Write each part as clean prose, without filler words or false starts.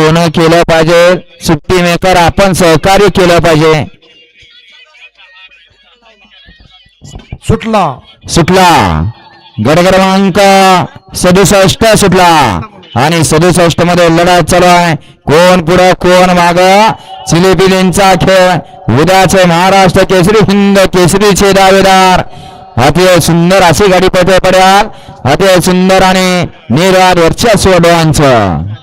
सोनं केलं पाहिजे, सुट्टी मेकर आपण सहकार्य केलं पाहिजे. सुटला सुटला गट क्रमांक 67 सुटला आणि 67 मध्ये लढत चालू आहे. कोण पुढे कोण माग, चिलीपिलींचा खेळ. उद्याचे महाराष्ट्र केसरी हिंद केसरीचे दावेदार. अतिशय सुंदर अशी गाडी पळते पड्याल, अतिशय सुंदर आणि निर्वाद वर्चस्व डोळ्यांचं.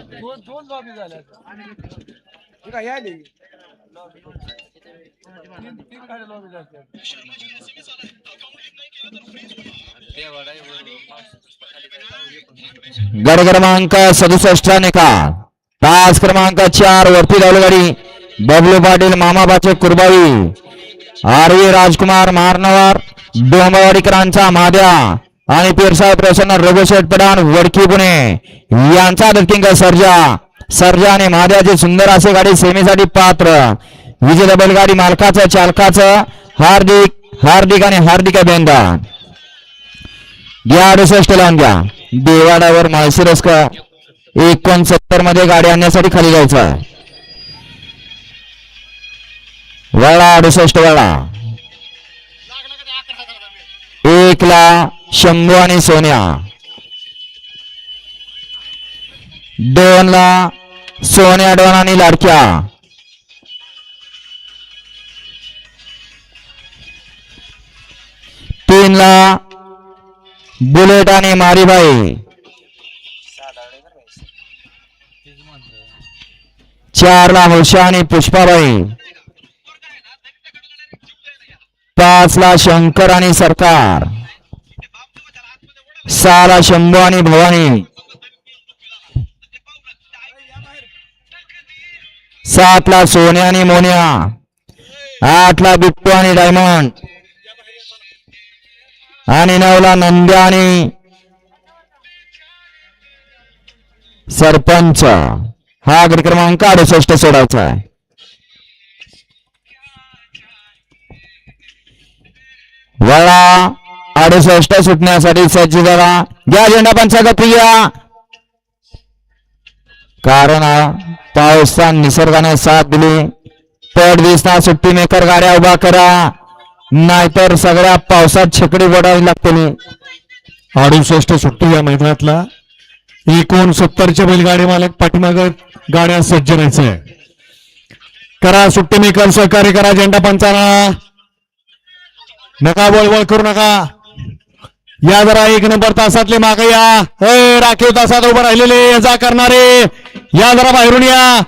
गट क्रमांक 67 निकाल. तास क्रमांक 4 वरती धावली गाडी. बबलू पाटील मामाबाचे कुरबाई, आरवी राजकुमार मारनवार डोंबवाडीकरांचा माद्या आणि पीरसाहेब प्रसन्न रघुशेठ पठाण वडकी पुणे यांचा दत्तिंग सर्जा आणि माद्याची सुंदर अशी गाडी सेमीसाठी पात्र. विजय बैलगाडी मालकाचं चालकाचं हार्दिक आणि हार्दिक अभिनंदन. घ्या 68 लावून घ्या. देवाडावर माळशिरसकर 69 मध्ये गाडी आणण्यासाठी खाली जायचं आहे. वळा 68 वळा. 1 ला शंभू आणि सोन्या, 2 ला सोन्या डोन आणि लाडक्या, 3 ला बुलेट आणि मारीबाई, 4 ला हौशा आणि पुष्पाबाई, 5 ला शंकर आणि सरकार, 6 ला शंभू आणि भवानी, 7 ला सोन्या आणि मोन्या, 8 ला बिट्टू आणि डायमंड आणि 9 ला नंद्या आणि सरपंच. हा गट क्रमांक 68 सोडायचा आहे. वळा 68 सुटण्यासाठी सज्ज झाला. घ्या झेंडा पंचागती घ्या. कारण पावसा निसर्गाने साथ दिली. पड दिसता सुट्टी मेकर गाड्या उभा करा, नाहीतर सगळ्या पावसात छकडी बोडावी लागतील. 68 सुट्टी या मैदानातला. 69 बैलगाडी मालक पाठीमाग गाड्या सज्ज राहायचंय. करा सुट्टी मेकर सहकार्य करा. झेंडा पंचांना नका वळवळ करू नका. या जरा 1 नंबर तासातले मागे या. राखीव तासात उभं राहिलेले जा करणारे या जरा बाहेरून या.